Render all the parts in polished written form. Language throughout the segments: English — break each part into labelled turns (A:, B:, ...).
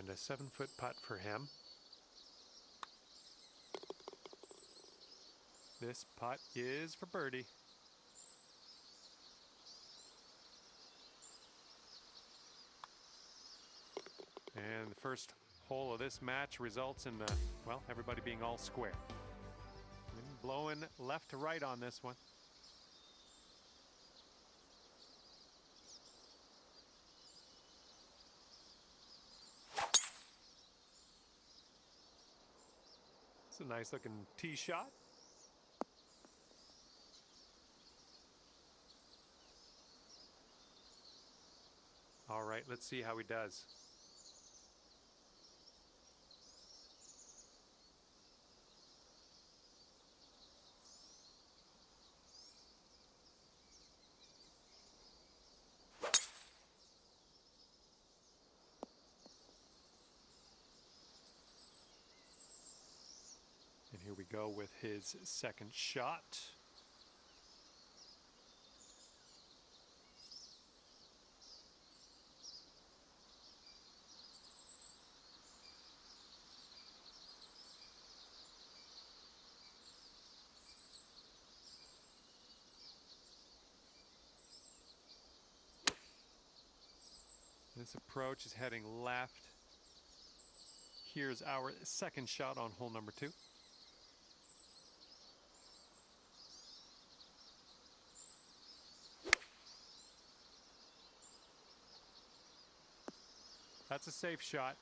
A: And a 7-foot putt for him. This putt is for birdie. And the first hole of this match results in, well, everybody being all square. And blowing left to right on this one. It's a nice looking tee shot. All right, let's see how he does. And here we go with his second shot. This approach is heading left. Here's our second shot on hole number 2. That's a safe shot.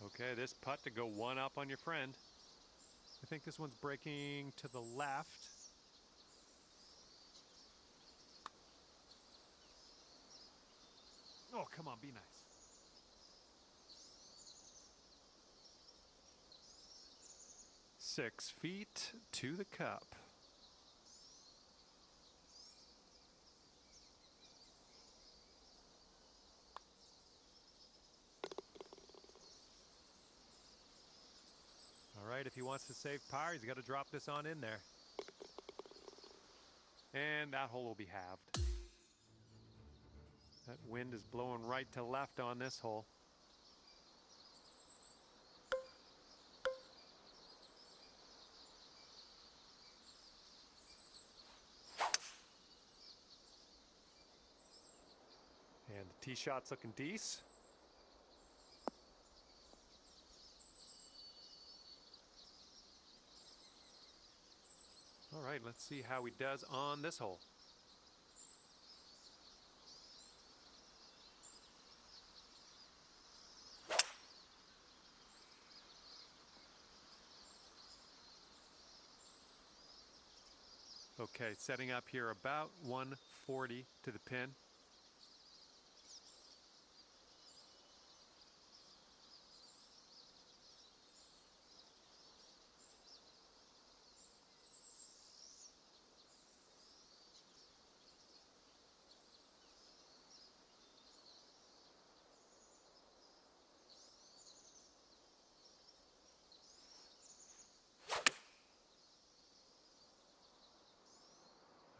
A: Okay, this putt to go one up on your friend. I think this one's breaking to the left. Oh, come on, be nice. Six feet to the cup. All right, if he wants to save par, he's got to drop this on in there. And that hole will be halved. That wind is blowing right to left on this hole. And the tee shot's looking decent. All right, let's see how he does on this hole. Okay, setting up here about 140 to the pin.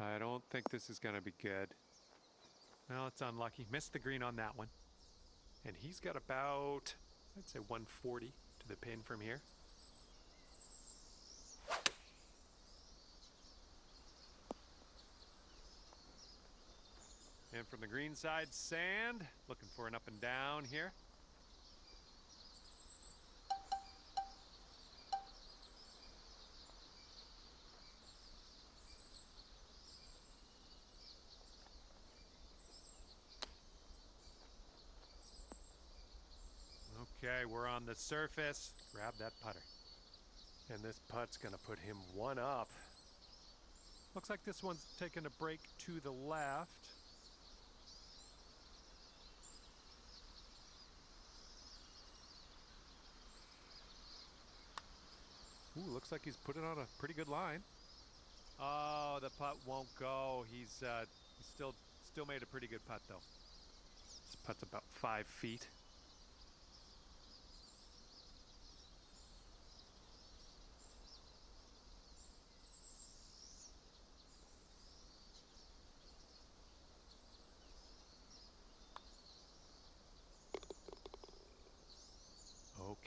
A: I don't think this is going to be good. Well, it's unlucky. Missed the green on that one. And he's got about, I'd say 140 to the pin from here. And from the green side, sand. Looking for an up and down here. Okay, we're on the surface. Grab that putter. And this putt's gonna put him one up. Looks like this one's taking a break to the left. Ooh, looks like he's put it on a pretty good line. Oh, the putt won't go. He's still made a pretty good putt though. This putt's about 5 feet.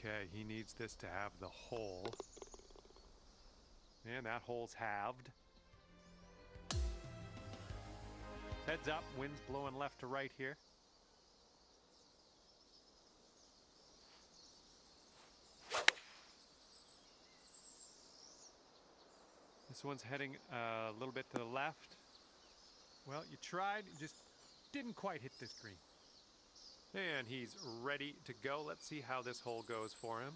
A: Okay, he needs this to have the hole. And that hole's halved. Heads up, wind's blowing left to right here. This one's heading a little bit to the left. Well, you tried, you just didn't quite hit this green. And he's ready to go. Let's see how this hole goes for him.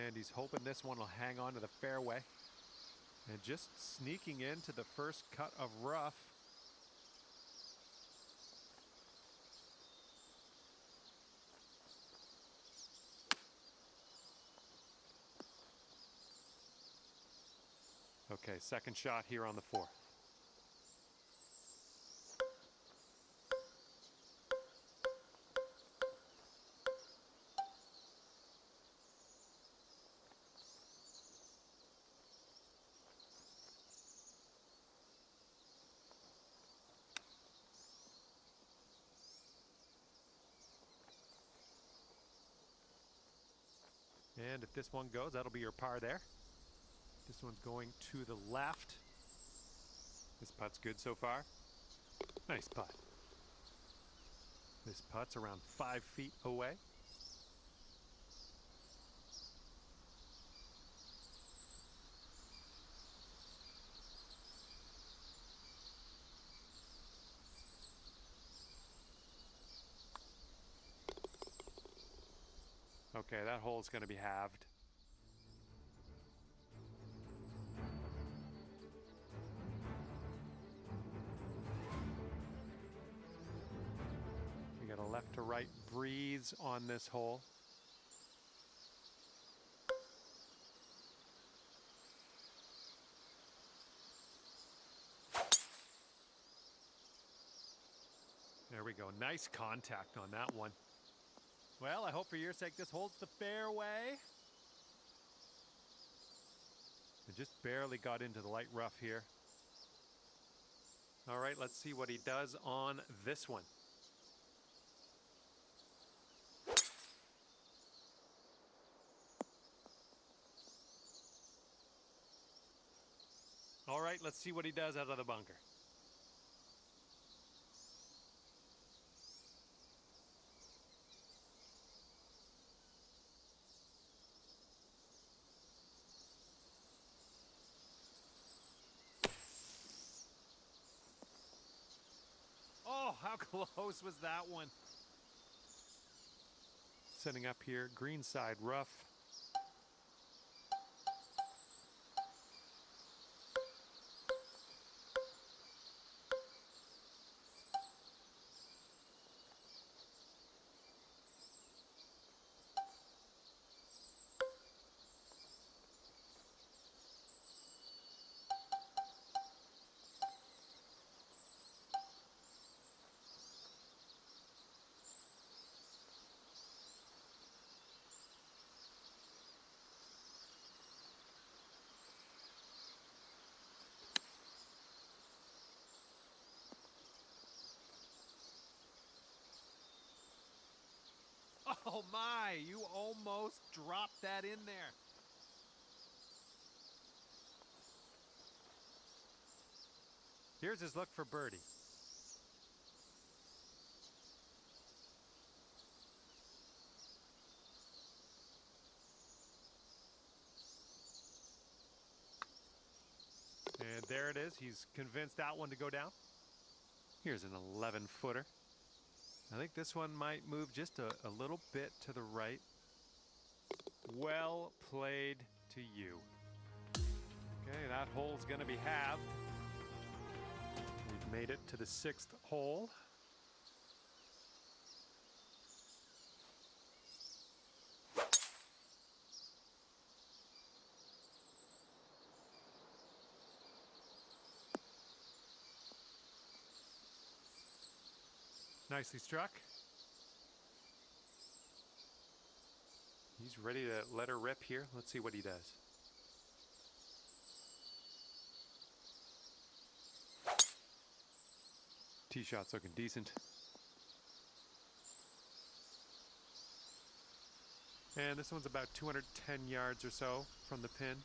A: And he's hoping this one will hang on to the fairway. And just sneaking into the first cut of rough. Okay, second shot here on the fourth. And if this one goes, that'll be your par there. This one's going to the left. This putt's good so far. Nice putt. This putt's around 5 feet away. Okay, that hole's going to be halved. We got a left to right breeze on this hole. There we go. Nice contact on that one. Well, I hope for your sake this holds the fairway. It just barely got into the light rough here. All right, let's see what he does on this one. All right, let's see what he does out of the bunker. Oh, how close was that one? Setting up here, green side rough. Oh my, you almost dropped that in there. Here's his look for birdie. And there it is. He's convinced that one to go down. Here's an 11-footer. I think this one might move just a little bit to the right. Well played to you. Okay, that hole's going to be halved. We've made it to the 6th hole. Nicely struck. He's ready to let her rip here. Let's see what he does. Tee shot's looking decent. And this one's about 210 yards or so from the pin.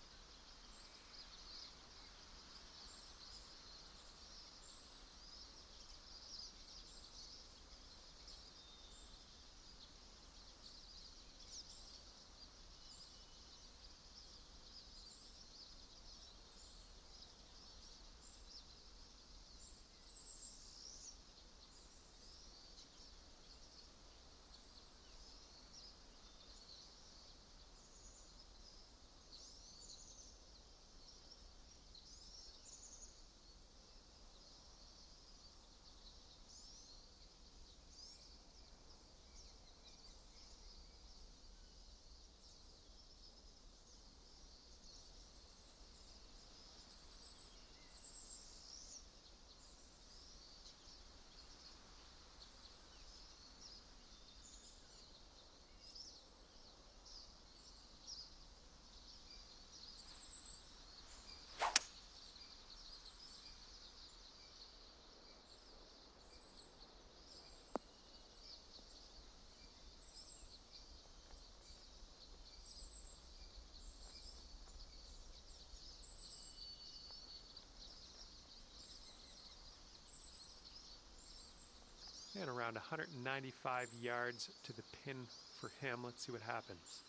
A: And around 195 yards to the pin for him. Let's see what happens.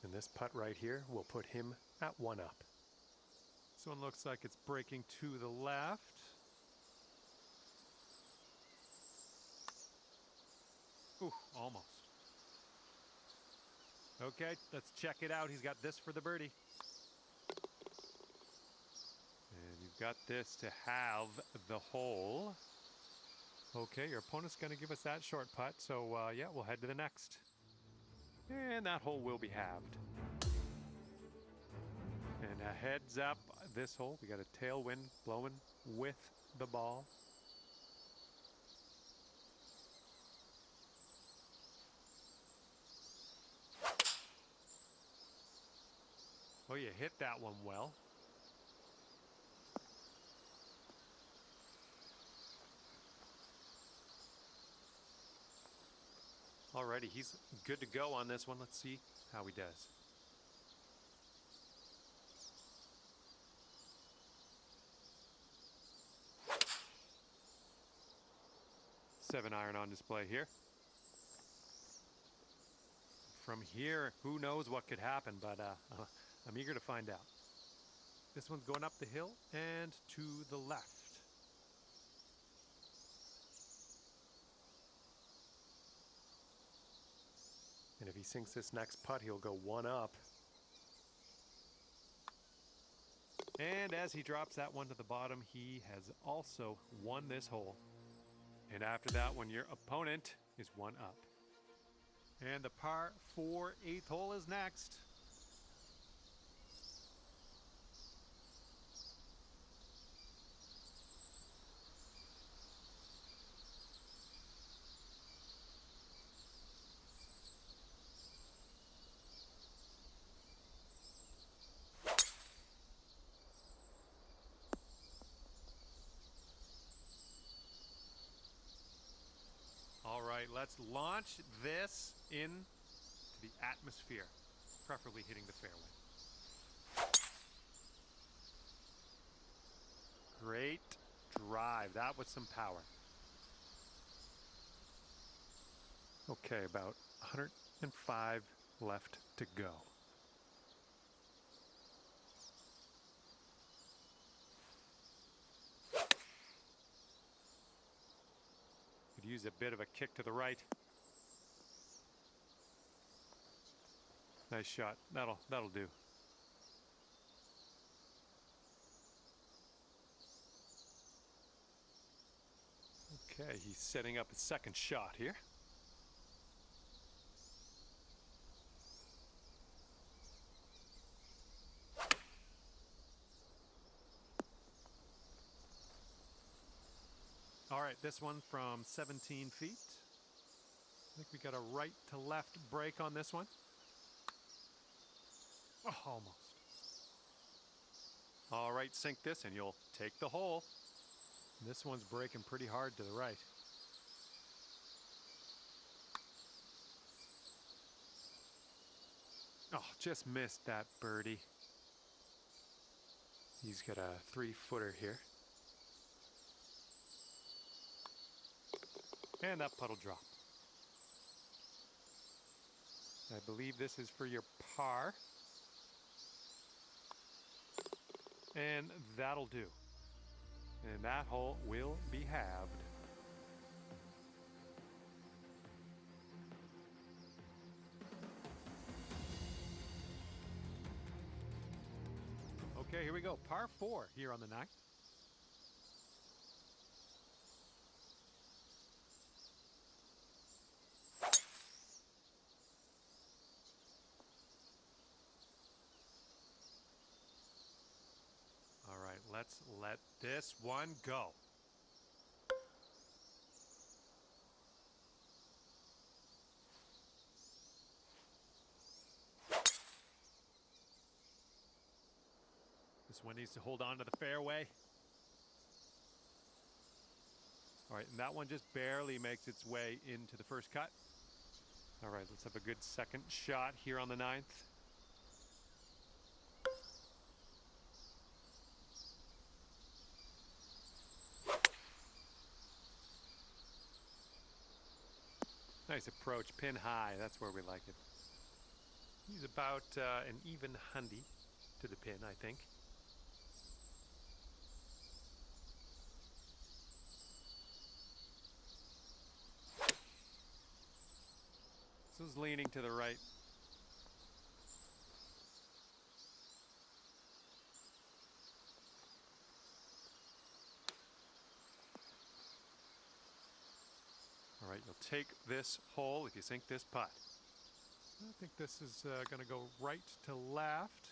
A: And this putt right here will put him at 1 up. This one looks like it's breaking to the left. Ooh, almost. Okay, let's check it out. He's got this for the birdie. And you've got this to have the hole. Okay, your opponent's going to give us that short putt. So, yeah, we'll head to the next. And that hole will be halved. And a heads up, this hole, we got a tailwind blowing with the ball. Oh, you hit that one well. Alrighty, he's good to go on this one. Let's see how he does. Seven iron on display here. From here, who knows what could happen, but I'm eager to find out. This one's going up the hill and to the left. And if he sinks this next putt, he'll go 1 up. And as he drops that one to the bottom, he has also won this hole. And after that one, your opponent is 1 up. And the par 4 8th hole is next. All right, let's launch this into the atmosphere, preferably hitting the fairway. Great drive. That was some power. Okay, about 105 left to go. Could use a bit of a kick to the right. Nice shot. That'll do. Okay, he's setting up his second shot here. All right, this one from 17 feet. I think we got a right to left break on this one. Oh, almost. All right, sink this and you'll take the hole. This one's breaking pretty hard to the right. Oh, just missed that birdie. He's got a 3-footer here. And that puddle drop. I believe this is for your par. And that'll do. And that hole will be halved. Okay, here we go. Par 4 here on the 9th. All right, let's let this one go. This one needs to hold on to the fairway. All right, and that one just barely makes its way into the first cut. All right, let's have a good second shot here on the 9th. Nice approach, pin high, that's where we like it. He's about an even hundy to the pin, I think. This is leaning to the right. All right, you'll take this hole if you sink this putt. I think this is going to go right to left.